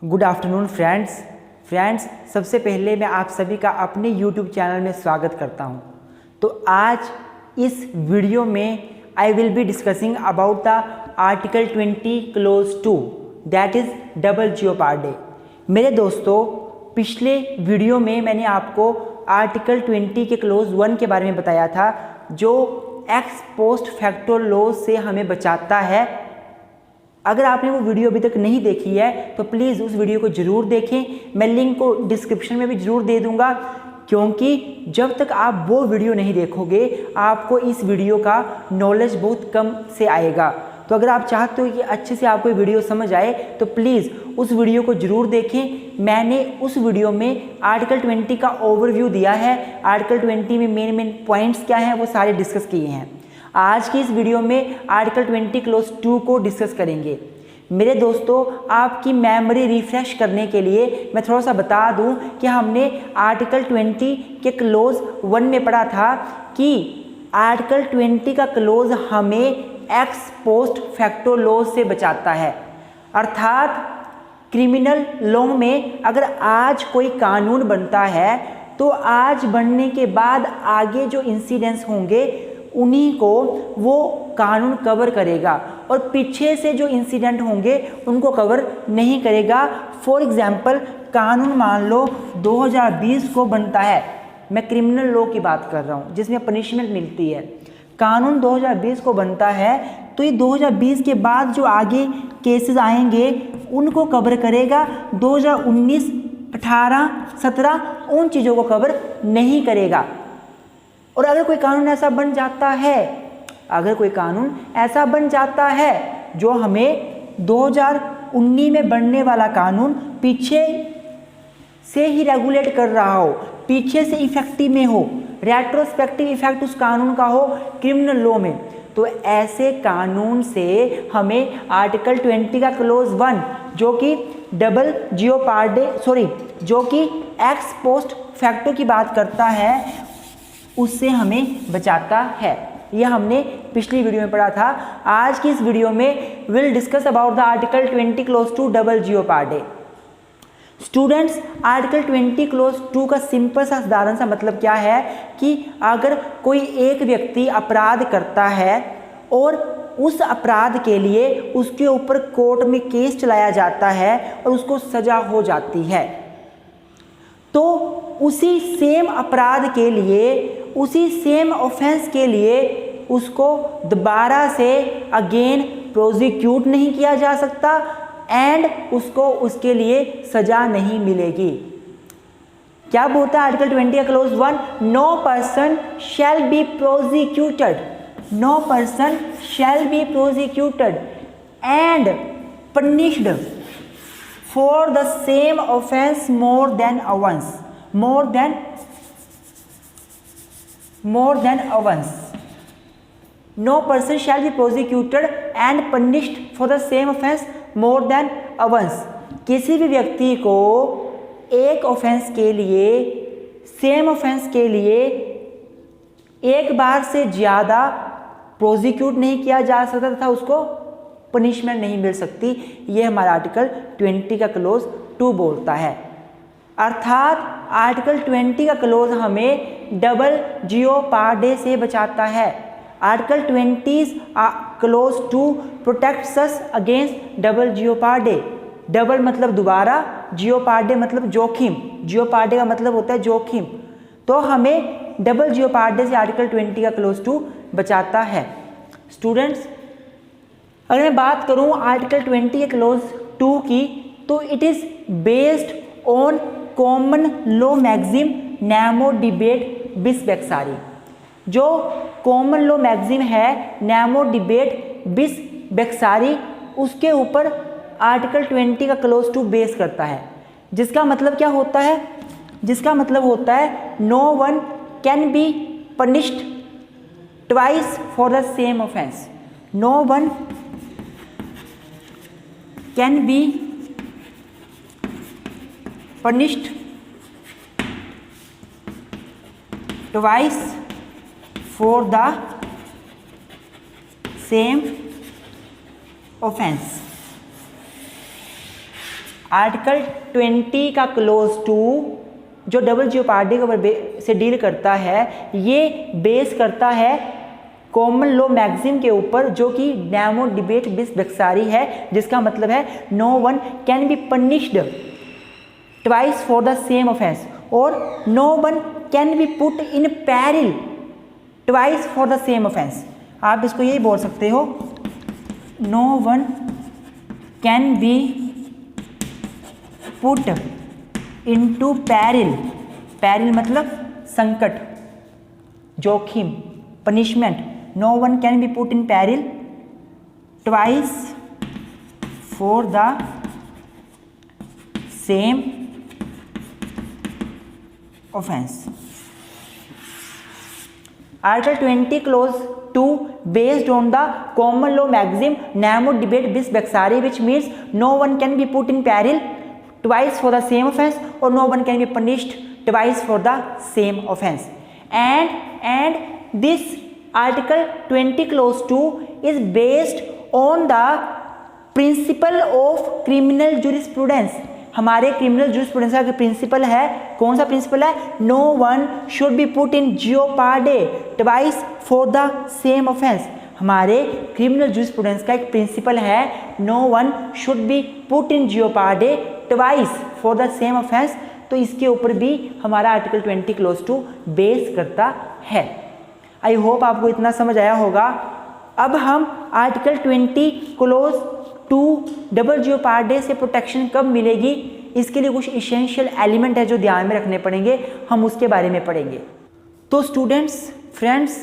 Good afternoon friends सबसे पहले मैं आप सभी का अपने यूट्यूब चैनल में स्वागत करता हूं। तो आज इस वीडियो में I will be discussing about the article 20 clause 2 that is double jeopardy. मेरे दोस्तों, पिछले वीडियो में मैंने आपको आर्टिकल 20 के क्लोज 1 के बारे में बताया था, जो एक्स पोस्ट फैक्टो लॉज से हमें बचाता है। अगर आपने वो वीडियो अभी तक नहीं देखी है तो प्लीज़ उस वीडियो को ज़रूर देखें। मैं लिंक को डिस्क्रिप्शन में भी ज़रूर दे दूंगा, क्योंकि जब तक आप वो वीडियो नहीं देखोगे आपको इस वीडियो का नॉलेज बहुत कम से आएगा। तो अगर आप चाहते हो कि अच्छे से आपको वीडियो समझ आए तो प्लीज़ उस वीडियो को ज़रूर देखें। मैंने उस वीडियो में आर्टिकल 20 का ओवरव्यू दिया है। आर्टिकल 20 में मेन पॉइंट्स क्या हैं वो सारे डिस्कस किए हैं। आज की इस वीडियो में आर्टिकल 20 क्लोज 2 को डिस्कस करेंगे। मेरे दोस्तों, आपकी मेमोरी रिफ्रेश करने के लिए मैं थोड़ा सा बता दूं कि हमने आर्टिकल 20 के क्लोज 1 में पढ़ा था कि आर्टिकल 20 का क्लोज हमें एक्स पोस्ट फैक्टो लॉज से बचाता है। अर्थात क्रिमिनल लॉ में अगर आज कोई कानून बनता है तो आज बनने के बाद आगे जो इंसिडेंट्स होंगे उन्हीं को वो कानून कवर करेगा और पीछे से जो इंसिडेंट होंगे उनको कवर नहीं करेगा। फॉर एग्जांपल, कानून मान लो 2020 को बनता है, मैं क्रिमिनल लॉ की बात कर रहा हूँ जिसमें पनिशमेंट मिलती है। कानून 2020 को बनता है तो ये 2020 के बाद जो आगे केसेस आएंगे उनको कवर करेगा। 2019, 18, 17 उन चीज़ों को कवर नहीं करेगा। और अगर कोई कानून ऐसा बन जाता है, अगर कोई कानून ऐसा बन जाता है जो हमें 2019 में बनने वाला कानून पीछे से ही रेगुलेट कर रहा हो, पीछे से इफेक्टिव में हो, रेट्रोस्पेक्टिव इफेक्ट उस कानून का हो क्रिमिनल लॉ में, तो ऐसे कानून से हमें आर्टिकल 20 का क्लोज 1 जो कि डबल जियोपार्डी जो कि एक्स पोस्ट फैक्टो की बात करता है उससे हमें बचाता है। यह हमने पिछली वीडियो में पढ़ा था। आज की इस वीडियो में will discuss about the article 20 clause 2 double jeopardy. Students, article 20 clause 2 का सिंपल सा साधारण सा मतलब क्या है कि अगर कोई एक व्यक्ति अपराध करता है और उस अपराध के लिए उसके ऊपर कोर्ट में केस चलाया जाता है और उसको सजा हो जाती है, तो उसी सेम अपराध के लिए, उसी सेम ऑफेंस के लिए उसको दोबारा से अगेन प्रोसिक्यूट नहीं किया जा सकता एंड उसको उसके लिए सजा नहीं मिलेगी। क्या बोलता है आर्टिकल 20 का clause 1? No person shall be prosecuted, no person shall be prosecuted and punished for the same offense more than once, more than once. No person shall be prosecuted and punished for the same offense more than once. किसी भी व्यक्ति को एक offence के लिए, same offence के लिए एक बार से ज़्यादा प्रोसिक्यूट नहीं किया जा सकता तथा उसको पनिशमेंट नहीं मिल सकती। ये हमारा आर्टिकल 20 का क्लोज 2 बोलता है। अर्थात आर्टिकल 20 का क्लोज हमें डबल जियोपार्डी से बचाता है। Article 20 clause 2 protects us against double jeopardy. Double मतलब दोबारा, जियोपार्डी मतलब जोखिम, जियोपार्डी का मतलब होता है जोखिम। तो हमें डबल जियोपार्डी से आर्टिकल 20 का क्लोज 2 बचाता है। स्टूडेंट्स, अगर मैं बात करूं आर्टिकल 20 के क्लोज 2 की, तो it is based on common law maxim नैमो डिबेट बिस बेक्सारी। जो कॉमन लॉ मैगजीम है नैमो डिबेट बिस बेक्सारी, उसके ऊपर आर्टिकल 20 का क्लोज 2 बेस करता है। जिसका मतलब क्या होता है? जिसका मतलब होता है no one can be punished twice for the same offence. No one can be punished twice for the same offense। Article 20 का क्लोज 2 जो डबल जियोपार्डी के ऊपर से डील करता है, ये बेस करता है कॉमन लॉ मैगजीम के ऊपर, जो कि नैमो डिबेट बिस बेक्सारी है, जिसका मतलब है no one can be punished twice for the same offence, और no one can be put in peril twice for the same offence. आप इसको यही बोल सकते हो, no one can be put into peril, peril मतलब संकट, जोखिम, punishment. No one can be put in peril twice for the same offence. Article 20 clause 2 based on the common law maxim nemo debate bis becsari, which means no one can be put in peril twice for the same offense, or no one can be punished twice for the same offense. And this article 20 clause 2 is based on the principle of criminal jurisprudence. हमारे criminal jurisprudence का principle है, कौन सा principle है? No one should be put in jeopardy twice for the same offence. हमारे criminal jurisprudence का एक principle है, no one should be put in jeopardy twice for the same offence. तो इसके ऊपर भी हमारा आर्टिकल 20 क्लोज 2 बेस करता है। आई होप आपको इतना समझ आया होगा। अब हम आर्टिकल 20 क्लोज 2 डबल जियोपार्डे से प्रोटेक्शन कब मिलेगी, इसके लिए कुछ इसेंशियल एलिमेंट है जो ध्यान में रखने पड़ेंगे, हम उसके बारे में पढ़ेंगे। तो students, friends,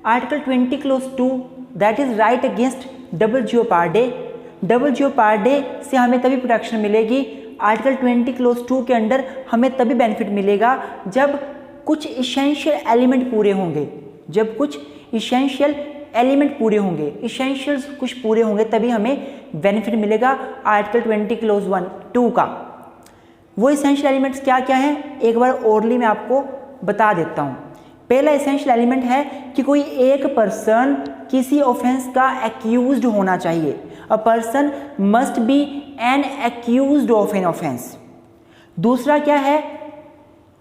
article 20 clause 2 that is right against double jeopardy. Double jeopardy से हमें तभी प्रोटेक्शन मिलेगी, आर्टिकल 20 क्लोज 2 के अंडर हमें तभी बेनिफिट मिलेगा जब कुछ इसेंशियल एलिमेंट पूरे होंगे, जब कुछ इसेंशियल एलिमेंट पूरे होंगे, इसेंशियल्स कुछ पूरे होंगे, तभी हमें बेनिफिट मिलेगा आर्टिकल 20 क्लोज 2 का। वो इसेंशियल एलिमेंट्स क्या क्या हैं, एक बार ओरली मैं आपको बता देता हूँ। पहला इसेंशियल एलिमेंट है कि कोई एक पर्सन किसी ऑफेंस का एक्यूज्ड होना चाहिए। A person must B N accused of an offence. दूसरा क्या है,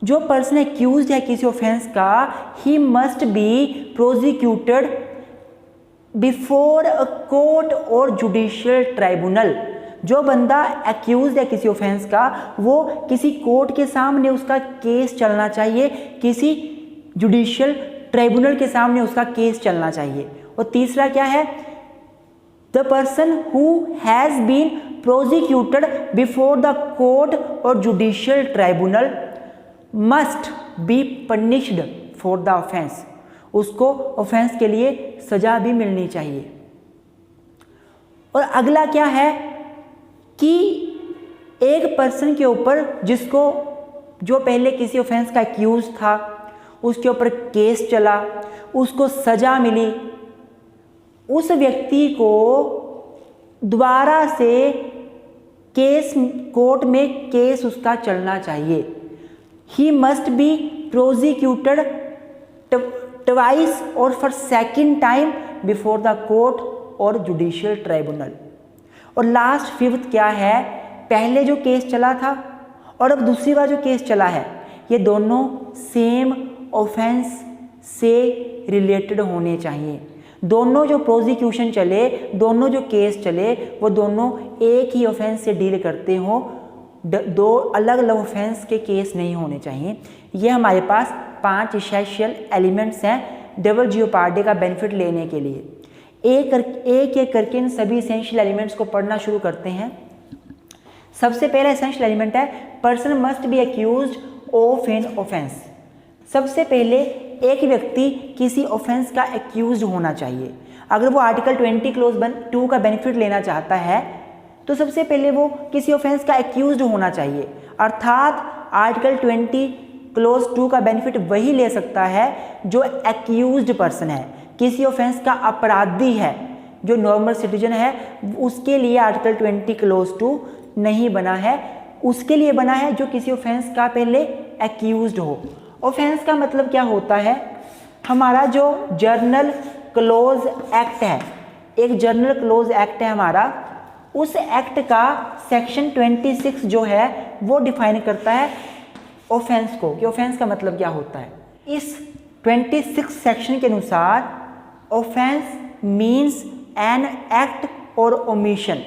जो पर्सन एक्यूज्ड है किसी ऑफेंस का, ही must be prosecuted before a court और जुडिशियल ट्राइब्यूनल। जो बंदा एक्यूज है किसी ऑफेंस का, वो किसी कोर्ट के सामने उसका केस चलना चाहिए, किसी जुडिशियल ट्राइब्यूनल के सामने उसका केस चलना चाहिए। और तीसरा क्या है, the person who has been prosecuted before the court और judicial tribunal must be punished for the offence. उसको ऑफेंस के लिए सजा भी मिलनी चाहिए। और अगला क्या है कि एक पर्सन के ऊपर जिसको, जो पहले किसी ऑफेंस का एक्यूज था, उसके ऊपर केस चला, उसको सजा मिली, उस व्यक्ति को दोबारा से केस, कोर्ट में केस उसका चलना चाहिए। He must be prosecuted twice और for second time before the court और जुडिशियल ट्राइब्यूनल। और लास्ट फिफ्थ क्या है, पहले जो केस चला था और अब दूसरी बार जो केस चला है, ये दोनों सेम ऑफेंस से रिलेटेड होने चाहिए। दोनों जो प्रोसिक्यूशन चले, दोनों जो केस चले, वो दोनों एक ही ऑफेंस से डील करते हो, दो अलग अलग ऑफेंस के केस नहीं होने चाहिए। ये हमारे पास 5 इसेंशियल एलिमेंट्स हैं डबल जियोपार्डी का बेनिफिट लेने के लिए। एक करके इन सभी इसेंशियल एलिमेंट्स को पढ़ना शुरू करते हैं। सबसे पहला इसेंशियल एलिमेंट है, person must B accused of an offence. सबसे पहले एक व्यक्ति किसी ऑफेंस का एक्यूज्ड होना चाहिए। अगर वो आर्टिकल 20 क्लोज 2 का बेनिफिट लेना चाहता है, तो सबसे पहले वो किसी ऑफेंस का एक्यूज्ड होना चाहिए। अर्थात आर्टिकल 20 क्लोज 2 का बेनिफिट वही ले सकता है जो एक्यूज्ड पर्सन है, किसी ऑफेंस का अपराधी है। जो नॉर्मल सिटीजन है उसके लिए आर्टिकल 20 क्लोज 2 नहीं बना है, उसके लिए बना है जो किसी ऑफेंस का पहले एक्यूज्ड हो। ऑफेंस का मतलब क्या होता है, हमारा जो जर्नल क्लोज एक्ट है, एक जर्नल क्लोज एक्ट है हमारा, उस एक्ट का सेक्शन 26 जो है वो डिफाइन करता है ऑफेंस को, कि ऑफेंस का मतलब क्या होता है। इस 26 सेक्शन के अनुसार ऑफेंस मीन्स एन एक्ट और omission.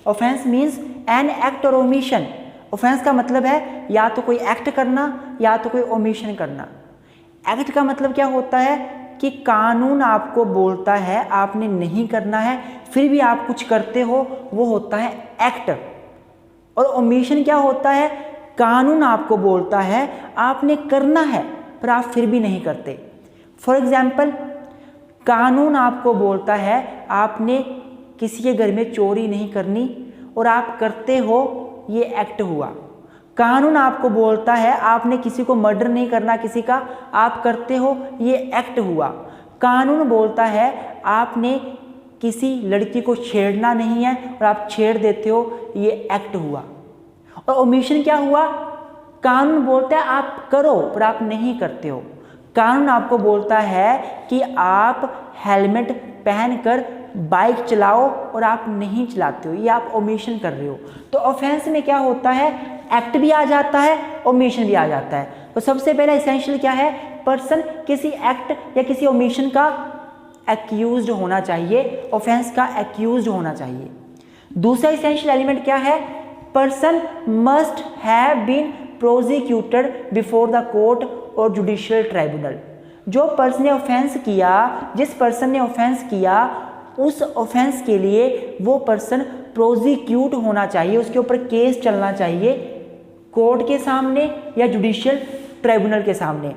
Offence means an act और ओमिशन। ऑफेंस का मतलब है या तो कोई एक्ट करना या तो कोई ओमिशन करना। एक्ट का मतलब क्या होता है कि कानून आपको बोलता है आपने नहीं करना है, फिर भी आप कुछ करते हो, वो होता है एक्ट। और ओमिशन क्या होता है, कानून आपको बोलता है आपने करना है पर आप फिर भी नहीं करते। फॉर एग्जाम्पल, कानून आपको बोलता है आपने किसी के घर में चोरी नहीं करनी और आप करते हो, ये एक्ट हुआ। कानून आपको बोलता है आपने किसी को मर्डर नहीं करना किसी का, आप करते हो, ये एक्ट हुआ। कानून बोलता है आपने किसी लड़की को छेड़ना नहीं है और आप छेड़ देते हो, ये एक्ट हुआ। और ओमिशन क्या हुआ, कानून बोलता है आप करो पर आप नहीं करते हो। कानून आपको बोलता है कि आप हेलमेट पहनकर बाइक चलाओ और आप नहीं चलाते हो, ये आप ओमिशन कर रहे हो। तो ऑफेंस में क्या होता है, एक्ट भी आ जाता है, ओमिशन भी आ जाता है। तो सबसे पहला एसेंशियल क्या है, पर्सन किसी एक्ट या किसी ओमिशन का एक्यूज्ड होना चाहिए, ऑफेंस का एक्यूज्ड होना चाहिए। दूसरा एसेंशियल एलिमेंट क्या है, person must have been prosecuted before the court और जुडिशियल ट्राइब्यूनल। जो पर्सन ने ऑफेंस किया, जिस पर्सन ने ऑफेंस किया, उस ऑफेंस के लिए वो पर्सन प्रोसिक्यूट होना चाहिए, उसके ऊपर केस चलना चाहिए कोर्ट के सामने या जुडिशियल ट्राइब्यूनल के सामने।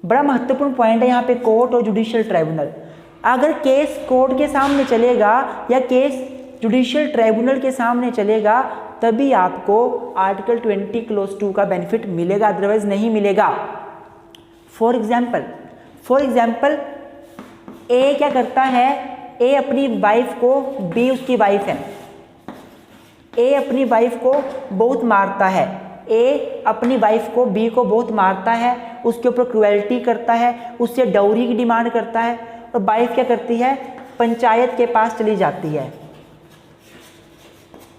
बड़ा महत्वपूर्ण पॉइंट है यहाँ पे, कोर्ट और जुडिशियल ट्राइब्यूनल। अगर केस कोर्ट के सामने चलेगा या केस जुडिशियल ट्राइब्यूनल के सामने चलेगा, तभी आपको आर्टिकल 20 क्लॉज 2 का बेनिफिट मिलेगा, अदरवाइज नहीं मिलेगा। फॉर एग्जाम्पल ए क्या करता है, ए अपनी वाइफ को, बी उसकी वाइफ है, ए अपनी वाइफ को बहुत मारता है, ए अपनी वाइफ को, बी को बहुत मारता है, उसके ऊपर क्रुएल्टी करता है, उससे डाउरी की डिमांड करता है, और वाइफ क्या करती है, पंचायत के पास चली जाती है।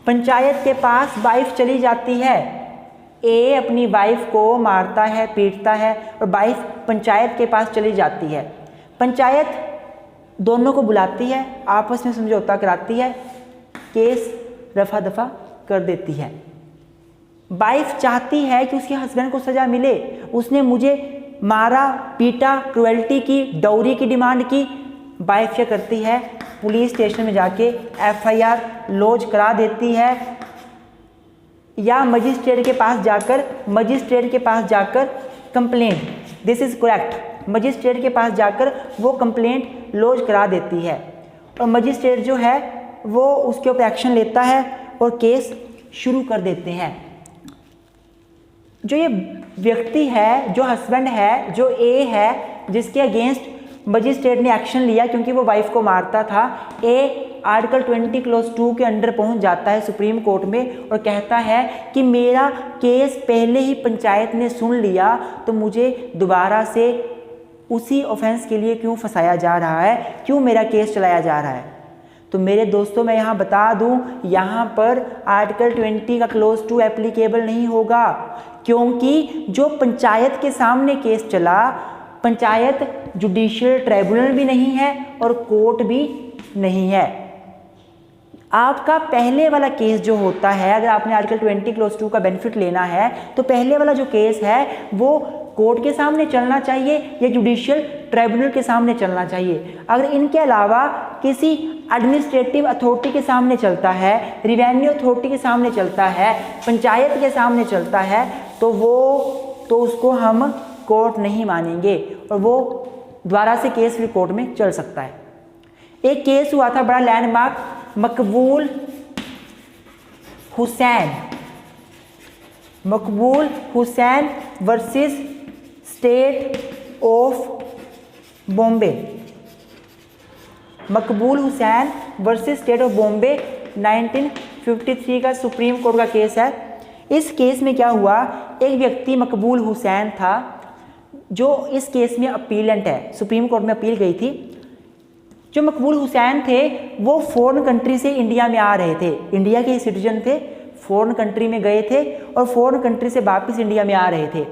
पंचायत के पास वाइफ चली जाती है, ए अपनी वाइफ को मारता है, पीटता है, और वाइफ पंचायत के पास चली जाती है। पंचायत दोनों को बुलाती है, आपस में समझौता कराती है, केस रफा दफा कर देती है। वाइफ चाहती है कि उसके हस्बैंड को सजा मिले, उसने मुझे मारा, पीटा, क्रुएल्टी की, डाउरी की डिमांड की। वाइफ क्या करती है, पुलिस स्टेशन में जाके FIR लॉन्च करा देती है, या मजिस्ट्रेट के पास जाकर complaint, this is correct, magistrate के पास जाकर वो कंप्लेंट लॉन्च करा देती है, और मजिस्ट्रेट जो है वो उसके ऊपर एक्शन लेता है और केस शुरू कर देते हैं। जो ये व्यक्ति है, जो हस्बैंड है, जो ए है, जिसके अगेंस्ट मजिस्ट्रेट ने एक्शन लिया क्योंकि वो वाइफ को मारता था, ए आर्टिकल 20 क्लॉज 2 के अंडर पहुंच जाता है सुप्रीम कोर्ट में और कहता है कि मेरा केस पहले ही पंचायत ने सुन लिया, तो मुझे दोबारा से उसी ऑफेंस के लिए क्यों फंसाया जा रहा है, क्यों मेरा केस चलाया जा रहा है। तो मेरे दोस्तों, मैं यहाँ बता दूँ, यहाँ पर आर्टिकल 20 का क्लॉज 2 एप्लीकेबल नहीं होगा, क्योंकि जो पंचायत के सामने केस चला, पंचायत जुडिशियल ट्राइब्यूनल भी नहीं है और कोर्ट भी नहीं है। आपका पहले वाला केस जो होता है, अगर आपने आर्टिकल 20 क्लॉज 2 का बेनिफिट लेना है, तो पहले वाला जो केस है वो कोर्ट के सामने चलना चाहिए या जुडिशियल ट्राइब्यूनल के सामने चलना चाहिए। अगर इनके अलावा किसी एडमिनिस्ट्रेटिव अथॉरिटी के सामने चलता है, रिवेन्यू अथॉरिटी के सामने चलता है, पंचायत के सामने चलता है, तो उसको हम कोर्ट नहीं मानेंगे और वो दोबारा से केस भी कोर्ट में चल सकता है। एक केस हुआ था बड़ा landmark, Maqbool Hussain versus state of Bombay. Maqbool Hussain versus state of Bombay 1953 का सुप्रीम कोर्ट का केस है। इस केस में क्या हुआ, एक व्यक्ति मकबूल हुसैन था जो इस केस में अपीलेंट है, सुप्रीम कोर्ट में अपील गई थी। जो मकबूल हुसैन थे वो फॉरेन कंट्री से इंडिया में आ रहे थे, इंडिया के सिटीजन थे, फॉरेन कंट्री में गए थे और फॉरेन कंट्री से वापस इंडिया में आ रहे थे।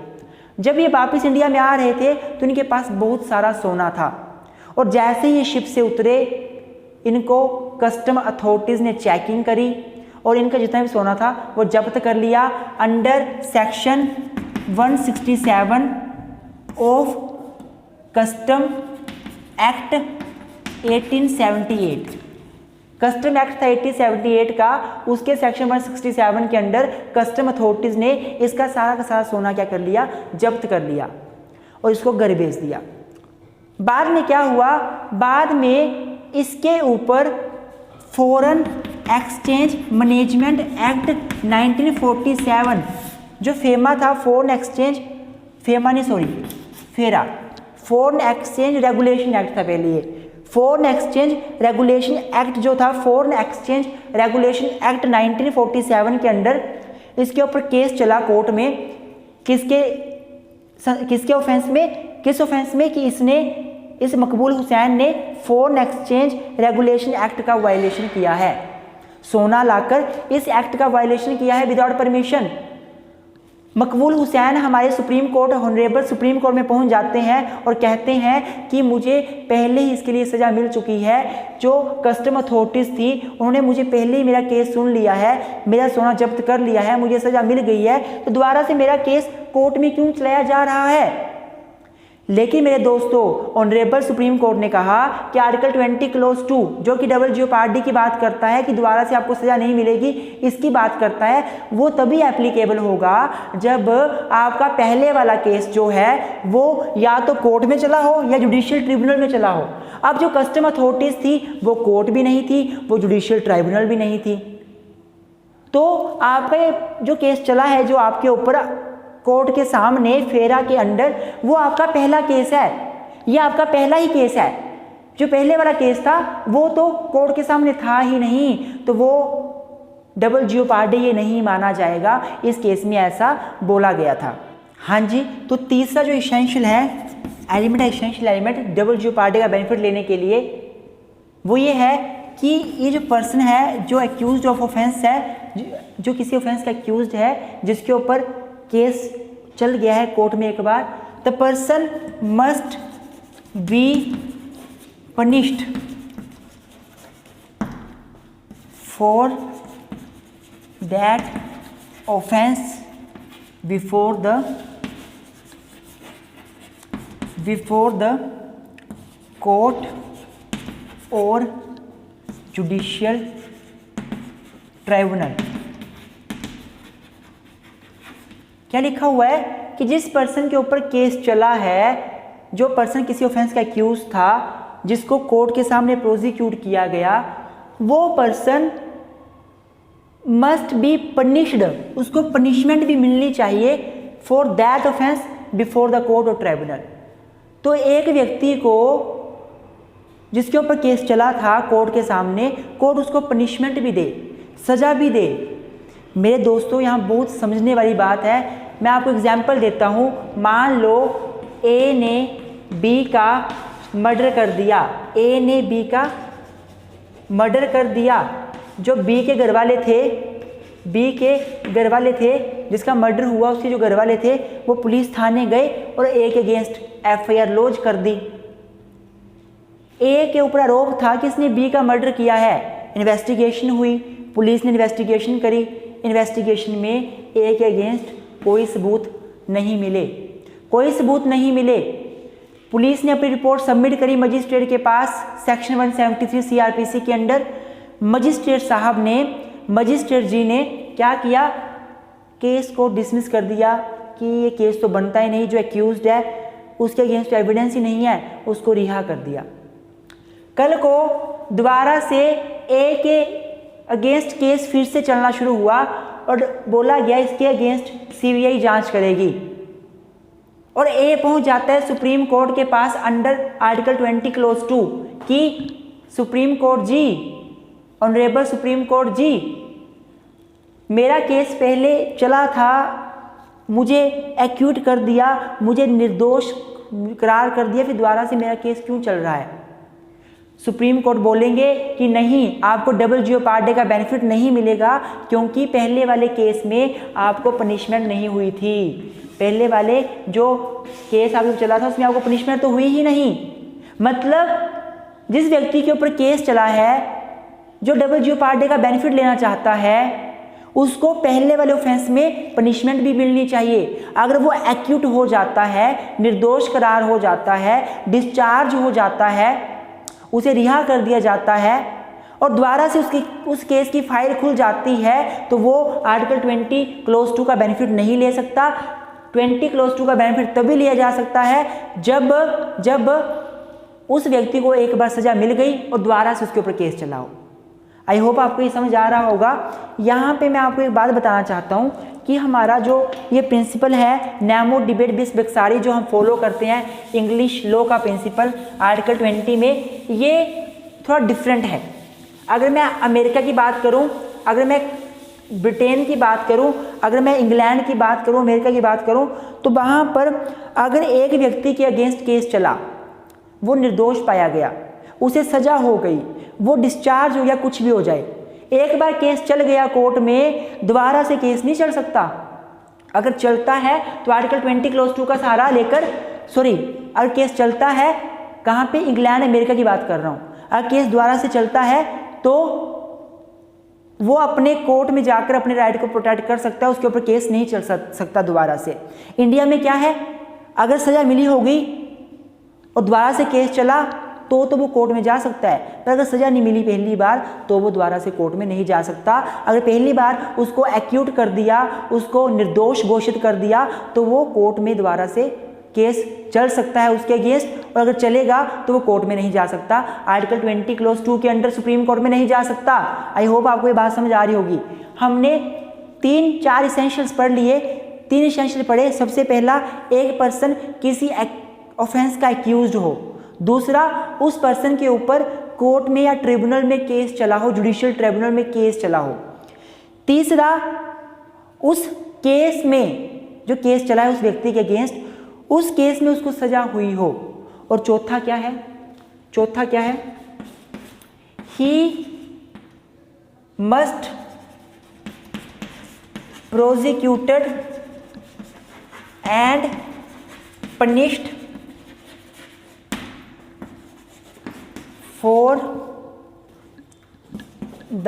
जब ये वापस इंडिया में आ रहे थे तो इनके पास बहुत सारा सोना था और जैसे ही ये शिप से उतरे इनको कस्टम अथॉरिटीज़ ने चेकिंग करी और इनका जितना भी सोना था वो जब्त कर लिया under section 167 of custom act 1878। Custom act था 1878 का, उसके सेक्शन 167 के अंडर कस्टम अथॉरिटीज़ ने इसका सारा का सारा सोना क्या कर लिया, जब्त कर लिया और इसको घर भेज दिया। बाद में क्या हुआ, बाद में इसके ऊपर फॉरेन एक्सचेंज मैनेजमेंट एक्ट 1947 जो फेमा था, फॉरेन एक्सचेंज फेरा फॉरेन एक्सचेंज रेगुलेशन एक्ट था पहले ये, फॉरेन एक्सचेंज रेगुलेशन एक्ट जो था, फॉरेन एक्सचेंज रेगुलेशन एक्ट 1947 के अंडर इसके ऊपर केस चला कोर्ट में। किसके ऑफेंस में, किस ऑफेंस में कि इसने, इस मकबूल हुसैन ने फॉरेन एक्सचेंज रेगुलेशन एक्ट का वायलेशन किया है, सोना लाकर इस एक्ट का वायलेशन किया है विदाउट परमिशन। मकबूल हुसैन हमारे supreme court, honourable supreme court में पहुंच जाते हैं और कहते हैं कि मुझे पहले ही इसके लिए सज़ा मिल चुकी है, जो कस्टम अथॉरिटीज़ थी उन्होंने मुझे पहले ही मेरा केस सुन लिया है, मेरा सोना जब्त कर लिया है, मुझे सज़ा मिल गई है, तो दोबारा से मेरा केस कोर्ट में क्यों चलाया जा रहा है। लेकिन मेरे दोस्तों, ऑनरेबल सुप्रीम कोर्ट ने कहा कि आर्टिकल 20 क्लोज 2 जो कि डबल जियोपार्डी की बात करता है कि दोबारा से आपको सज़ा नहीं मिलेगी, इसकी बात करता है, वो तभी एप्लीकेबल होगा जब आपका पहले वाला केस जो है वो या तो कोर्ट में चला हो या जुडिशियल ट्रिब्यूनल में चला हो। अब जो कस्टम अथॉरिटीज़ थी वो कोर्ट भी नहीं थी, वो जुडिशियल ट्राइब्यूनल भी नहीं थी, तो आपका ये जो केस चला है जो आपके ऊपर कोर्ट के सामने फेरा के अंडर, वो आपका पहला केस है, ये आपका पहला ही केस है। जो पहले वाला केस था वो तो कोर्ट के सामने था ही नहीं, तो वो डबल जियोपार्डी ये नहीं माना जाएगा, इस केस में ऐसा बोला गया था। हाँ जी, तो तीसरा जो इसेंशियल है एलिमेंट है, इसेंशियल एलिमेंट डबल जियोपार्डी का बेनिफिट लेने के लिए, वो ये है कि ये जो पर्सन है जो एक्यूज्ड ऑफ ऑफेंस है, जो किसी ऑफेंस का एक्यूज्ड है, जिसके ऊपर केस चल गया है कोर्ट में एक बार, the person must be punished for that offence before the court और जुडिशियल ट्राइब्यूनल। क्या लिखा हुआ है कि जिस पर्सन के ऊपर केस चला है, जो पर्सन किसी ऑफेंस का एक्यूज था, जिसको कोर्ट के सामने प्रोसिक्यूट किया गया, वो पर्सन मस्ट बी पनिश्ड, उसको पनिशमेंट भी मिलनी चाहिए for that offence before the court और ट्राइब्यूनल। तो एक व्यक्ति को जिसके ऊपर केस चला था कोर्ट के सामने, कोर्ट उसको पनिशमेंट भी दे, सज़ा भी दे। मेरे दोस्तों, यहाँ बहुत समझने वाली बात है, मैं आपको एग्जांपल देता हूँ। मान लो ए ने बी का मर्डर कर दिया, ए ने बी का मर्डर कर दिया। जो बी के घर वाले थे, जिसका मर्डर हुआ, उसके जो घर वाले थे वो पुलिस थाने गए और ए के अगेंस्ट FIR लॉन्च कर दी। ए के ऊपर आरोप था कि इसने बी का मर्डर किया है। इन्वेस्टिगेशन हुई, पुलिस ने इन्वेस्टिगेशन करी, इन्वेस्टिगेशन में ए के अगेंस्ट कोई सबूत नहीं मिले। पुलिस ने अपनी रिपोर्ट सबमिट करी मजिस्ट्रेट के पास सेक्शन 173 CRPC के अंडर। मजिस्ट्रेट जी ने क्या किया, केस को डिसमिस कर दिया कि ये केस तो बनता ही नहीं, जो एक्यूज्ड है उसके अगेंस्ट एविडेंस ही नहीं है, उसको रिहा कर दिया। कल को दोबारा से ए के अगेंस्ट केस फिर से चलना शुरू हुआ और बोला गया इसके अगेंस्ट CBI जांच करेगी, और ए पहुंच जाता है सुप्रीम कोर्ट के पास अंडर आर्टिकल 20 क्लोज 2 कि सुप्रीम कोर्ट जी, ऑनरेबल सुप्रीम कोर्ट जी, मेरा केस पहले चला था, मुझे एक्यूट कर दिया, मुझे निर्दोष करार कर दिया, फिर दोबारा से मेरा केस क्यों चल रहा है। सुप्रीम कोर्ट बोलेंगे कि नहीं, आपको डबल जियोपार्डी का बेनिफिट नहीं मिलेगा, क्योंकि पहले वाले केस में आपको पनिशमेंट नहीं हुई थी। पहले वाले जो केस आपको चला था उसमें आपको पनिशमेंट तो हुई ही नहीं। मतलब जिस व्यक्ति के ऊपर केस चला है, जो डबल जियोपार्डी का बेनिफिट लेना चाहता है, उसको पहले वाले ऑफेंस में पनिशमेंट भी मिलनी चाहिए। अगर वो एक्यूट हो जाता है, निर्दोष करार हो जाता है, डिस्चार्ज हो जाता है, उसे रिहा कर दिया जाता है और दोबारा से उस केस की फाइल खुल जाती है, तो वो आर्टिकल 20 क्लोज 2 का बेनिफिट नहीं ले सकता। 20 क्लोज 2 का बेनिफिट तभी लिया जा सकता है जब उस व्यक्ति को एक बार सजा मिल गई और दोबारा से उसके ऊपर केस चला हो। आई होप आपको ये समझ आ रहा होगा। यहाँ पे मैं आपको एक बात बताना चाहता हूँ कि हमारा जो ये प्रिंसिपल है नैमो डिबेट बिस बेक्सारी, जो हम फॉलो करते हैं इंग्लिश लॉ का प्रिंसिपल आर्टिकल 20 में, ये थोड़ा डिफरेंट है। अगर मैं अमेरिका की बात करूँ, अगर मैं ब्रिटेन की बात करूँ, अगर मैं इंग्लैंड की बात करूँ, अमेरिका की बात करूँ, तो वहाँ पर अगर एक व्यक्ति के अगेंस्ट केस चला, वो निर्दोष पाया गया, उसे सजा हो गई, वो डिस्चार्ज हो गया, कुछ भी हो जाए, एक बार केस चल गया कोर्ट में, दोबारा से केस नहीं चल सकता। अगर चलता है तो आर्टिकल 20 क्लोज 2 का सहारा लेकर, अगर केस चलता है, कहाँ पे, इंग्लैंड अमेरिका की बात कर रहा हूँ, अगर केस दोबारा से चलता है तो वो अपने कोर्ट में जाकर अपने राइट को प्रोटेक्ट कर सकता है, उसके ऊपर केस नहीं चल सकता दोबारा से। इंडिया में क्या है, अगर सजा मिली होगी और दोबारा से केस चला तो वो कोर्ट में जा सकता है, पर अगर सजा नहीं मिली पहली बार तो वो दोबारा से कोर्ट में नहीं जा सकता। अगर पहली बार उसको एक्यूट कर दिया, उसको निर्दोष घोषित कर दिया, तो वो कोर्ट में दोबारा से केस चल सकता है उसके अगेंस्ट, और अगर चलेगा तो वो कोर्ट में नहीं जा सकता। आर्टिकल 20 क्लोज 2 के अंडर सुप्रीम कोर्ट में नहीं जा सकता। आई होप आपको ये बात समझ आ रही होगी। हमने 3-4 इसेंशियल्स पढ़ लिए। 3 इसेंशियल पढ़े। सबसे पहला, एक पर्सन किसी ऑफेंस का एक्यूज्ड हो। दूसरा, उस पर्सन के ऊपर कोर्ट में या ट्रिब्यूनल में केस चला हो, जुडिशियल ट्रिब्यूनल में केस चला हो। तीसरा, उस केस में जो केस चला है उस व्यक्ति के अगेंस्ट, उस केस में उसको सजा हुई हो। और चौथा क्या है, he must prosecuted and punished for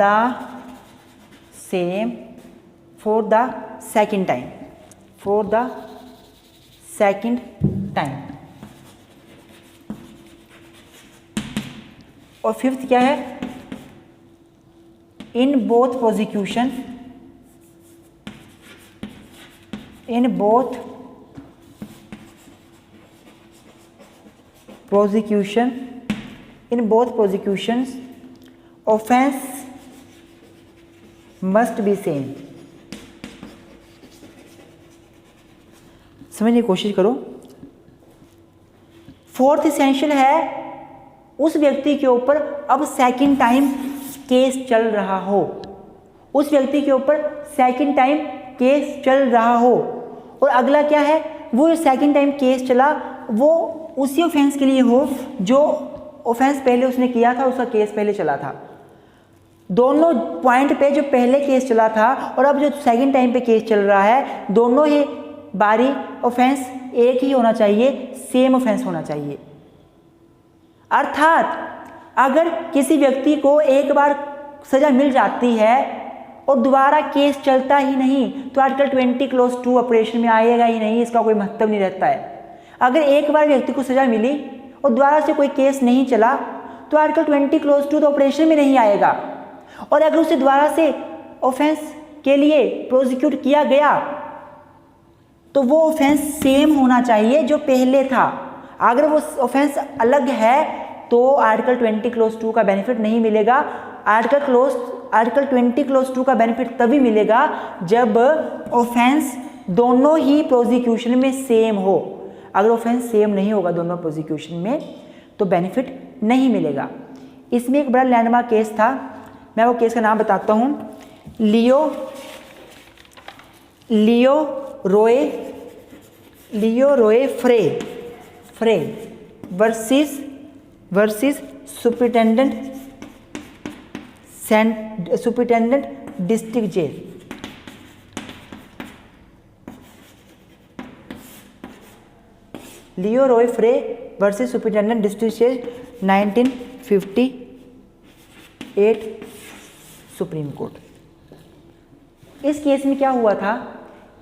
the second time। और फिफ्थ क्या है, in both prosecution in both prosecutions offense must be same। समझने की कोशिश करो। फोर्थ इसेंशियल है, उस व्यक्ति के ऊपर अब सेकंड टाइम केस चल रहा हो, उस व्यक्ति के ऊपर सेकंड टाइम केस चल रहा हो। और अगला क्या है, वो सेकंड टाइम केस चला वो उसी ऑफेंस के लिए हो जो ऑफेंस पहले उसने किया था, उसका केस पहले चला था। दोनों पॉइंट पे जो पहले केस चला था और अब जो सेकंड टाइम पे केस चल रहा है, दोनों ही बारी ऑफेंस एक ही होना चाहिए, सेम ऑफेंस होना चाहिए। अर्थात अगर किसी व्यक्ति को एक बार सजा मिल जाती है और दोबारा केस चलता ही नहीं, तो आर्टिकल 20 क्लोज 2 ऑपरेशन में आएगा ही नहीं, इसका कोई महत्व नहीं रहता है। अगर एक बार व्यक्ति को सजा मिली और दोबारा से कोई केस नहीं चला, तो आर्टिकल 20 क्लोज 2 तो ऑपरेशन में नहीं आएगा। और अगर उसे दोबारा से ऑफेंस के लिए प्रोसिक्यूट किया गया, तो वो ऑफेंस सेम होना चाहिए जो पहले था। अगर वो ऑफेंस अलग है तो आर्टिकल 20 क्लोज 2 का बेनिफिट नहीं मिलेगा। आर्टिकल 20 क्लोज 2 का बेनिफिट तभी मिलेगा जब ऑफेंस दोनों ही प्रोसिक्यूशन में सेम हो। अगर ऑफेंस सेम नहीं होगा दोनों प्रोसिक्यूशन में, तो बेनिफिट नहीं मिलेगा। इसमें एक बड़ा लैंडमार्क केस था, मैं वो केस का नाम बताता हूँ। Leo Roy Frey versus superintendent district jail. Leo Roy Frey versus superintendent district jail 1958 Supreme Court. इस केस में क्या हुआ था,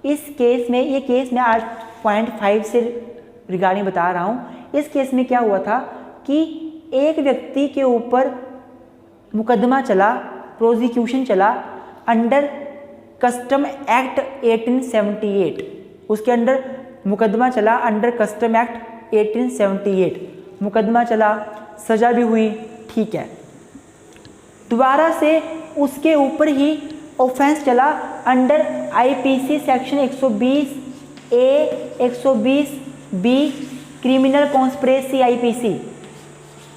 इस केस में, ये केस मैं 8.5 से रिगार्डिंग बता रहा हूँ। इस केस में क्या हुआ था कि एक व्यक्ति के ऊपर मुकदमा चला, प्रोसिक्यूशन चला अंडर कस्टम एक्ट 1878। उसके अंडर मुकदमा चला अंडर कस्टम एक्ट 1878, मुकदमा चला, सज़ा भी हुई, ठीक है। दोबारा से उसके ऊपर ही ऑफेंस चला under IPC section 120A 120B criminal conspiracy IPC.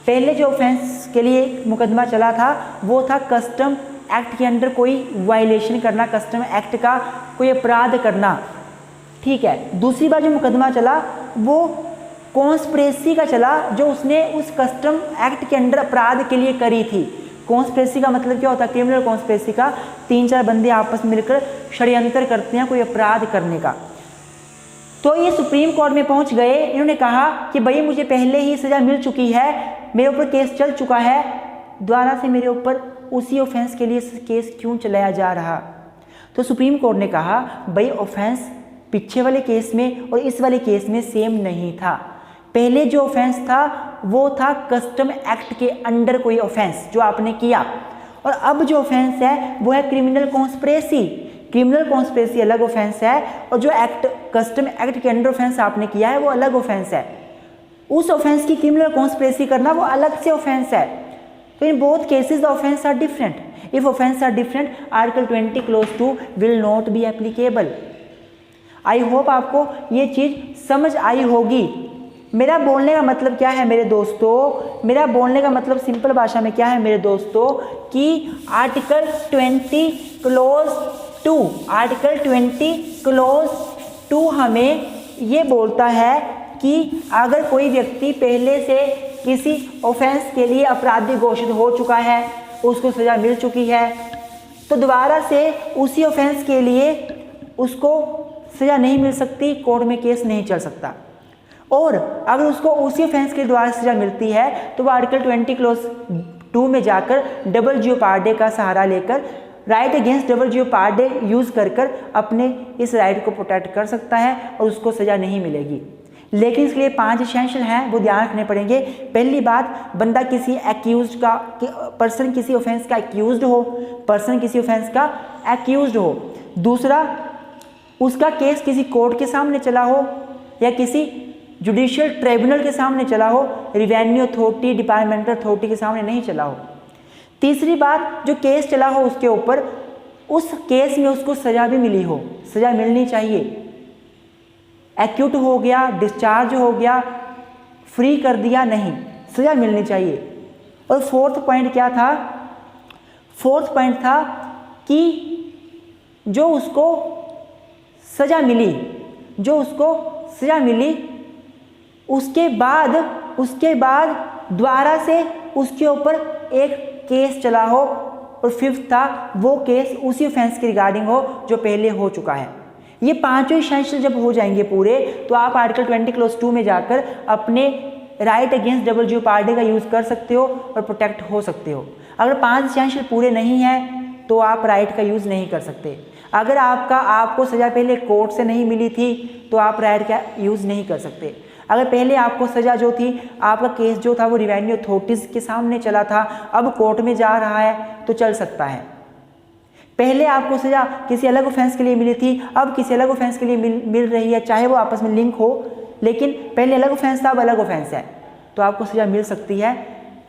पहले जो ऑफेंस के लिए मुकदमा चला था वो था कस्टम एक्ट के अंडर कोई वायलेशन करना, कस्टम एक्ट का कोई अपराध करना, ठीक है। दूसरी बार जो मुकदमा चला वो कॉन्स्पिरेसी का चला, जो उसने उस कस्टम एक्ट के अंडर अपराध के लिए करी थी। कॉन्स्पिरेसी का मतलब क्या होता है, क्रिमिनल कॉन्स्पिरेसी का 3-4 बंदे आपस में मिलकर षड्यंत्र करते हैं कोई अपराध करने का। तो ये सुप्रीम कोर्ट में पहुंच गए, इन्होंने कहा कि भाई मुझे पहले ही सज़ा मिल चुकी है, मेरे ऊपर केस चल चुका है, दोबारा से मेरे ऊपर उसी ऑफेंस के लिए केस क्यों चलाया जा रहा। तो सुप्रीम कोर्ट ने कहा भाई ऑफेंस पीछे वाले केस में और इस वाले केस में सेम नहीं था। पहले जो ऑफेंस था वो था कस्टम एक्ट के अंडर कोई ऑफेंस जो आपने किया, और अब जो ऑफेंस है वो है क्रिमिनल कॉन्स्पिरेसी। क्रिमिनल कॉन्स्पिरेसी अलग ऑफेंस है और जो एक्ट कस्टम एक्ट के अंडर ऑफेंस आपने किया है वो अलग ऑफेंस है। उस ऑफेंस की क्रिमिनल कॉन्स्पिरेसी करना वो अलग से ऑफेंस है। तो in both cases the offence are different. If offence are different article 20 clause 2 will not be applicable. I hope आपको ये चीज़ समझ आई होगी। मेरा बोलने का मतलब क्या है मेरे दोस्तों, मेरा बोलने का मतलब सिंपल भाषा में क्या है मेरे दोस्तों, कि आर्टिकल 20 क्लॉज 2, आर्टिकल 20 क्लॉज 2 हमें ये बोलता है कि अगर कोई व्यक्ति पहले से किसी ऑफेंस के लिए अपराधी घोषित हो चुका है, उसको सज़ा मिल चुकी है, तो दोबारा से उसी ऑफेंस के लिए उसको सज़ा नहीं मिल सकती, कोर्ट में केस नहीं चल सकता। और अगर उसको उसी ऑफेंस के द्वारा सज़ा मिलती है तो वो आर्टिकल 20 क्लॉज 2 में जाकर डबल जियोपार्डी का सहारा लेकर right against double jeopardy use कर अपने इस राइट को प्रोटेक्ट कर सकता है और उसको सज़ा नहीं मिलेगी। लेकिन इसके लिए 5 एसेंशियल हैं, वो ध्यान रखने पड़ेंगे। पहली बात, बंदा किसी एक्यूज का, पर्सन किसी ऑफेंस का एक्यूज्ड हो, पर्सन किसी ऑफेंस का एक्यूज्ड हो। दूसरा, उसका केस किसी कोर्ट के सामने चला हो या किसी जुडिशियल ट्रिब्यूनल के सामने चला हो, रिवेन्यू अथॉरिटी, डिपार्टमेंटल अथॉरिटी के सामने नहीं चला हो। तीसरी बात, जो केस चला हो उसके ऊपर, उस केस में उसको सज़ा भी मिली हो, सज़ा मिलनी चाहिए। एक्यूट हो गया, डिस्चार्ज हो गया, फ्री कर दिया, नहीं, सज़ा मिलनी चाहिए। और फोर्थ पॉइंट क्या था, फोर्थ पॉइंट था कि जो उसको सज़ा मिली, जो उसको सज़ा मिली उसके बाद दोबारा से उसके ऊपर एक केस चला हो, और फिफ्थ था वो केस उसी ऑफेंस के रिगार्डिंग हो जो पहले हो चुका है। ये पांचों एसेंशियल जब हो जाएंगे पूरे, तो आप आर्टिकल 20 क्लॉज 2 में जाकर अपने राइट अगेंस्ट डबल जियोपार्डी का यूज़ कर सकते हो और प्रोटेक्ट हो सकते हो। अगर 5 एसेंशियल पूरे नहीं हैं तो आप राइट का यूज़ नहीं कर सकते। अगर आपको सज़ा पहले कोर्ट से नहीं मिली थी तो आप राइट का यूज़ नहीं कर सकते। अगर पहले आपको सज़ा जो थी, आपका केस जो था वो रिवेन्यू अथॉरिटीज़ के सामने चला था, अब कोर्ट में जा रहा है तो चल सकता है। पहले आपको सज़ा किसी अलग ऑफेंस के लिए मिली थी, अब किसी अलग ऑफेंस के लिए मिल रही है, चाहे वो आपस में लिंक हो, लेकिन पहले अलग ऑफेंस था, अब अलग ऑफेंस है, तो आपको सज़ा मिल सकती है।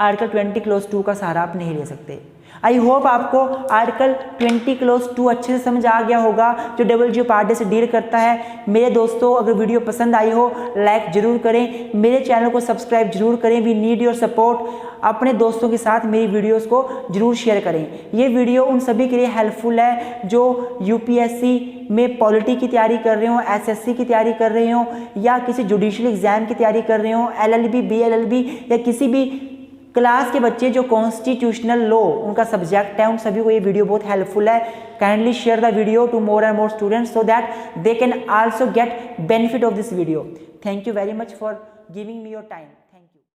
आर्टिकल 20 क्लॉज 2 का सहारा आप नहीं ले सकते। आई होप आपको आर्टिकल 20 क्लॉज 2 अच्छे से समझ आ गया होगा, जो डबल जियोपार्डी से डील करता है। मेरे दोस्तों, अगर वीडियो पसंद आई हो लाइक ज़रूर करें, मेरे चैनल को सब्सक्राइब जरूर करें। We need your support. अपने दोस्तों के साथ मेरी वीडियोस को जरूर शेयर करें। ये वीडियो उन सभी के लिए हेल्पफुल है जो यूपीएससी में पॉलिटी की तैयारी कर रहे हो, एसएससी की तैयारी कर रहे हो, या किसी जुडिशियल एग्जाम की तैयारी कर रहे हो, एलएलबी, बीएलएलबी या किसी भी क्लास के बच्चे जो कॉन्स्टिट्यूशनल लॉ उनका सब्जेक्ट है, उन सभी को ये वीडियो बहुत हेल्पफुल है। Kindly share the video to more and more students so that they can also get benefit of this video. Thank you very much for giving me your time.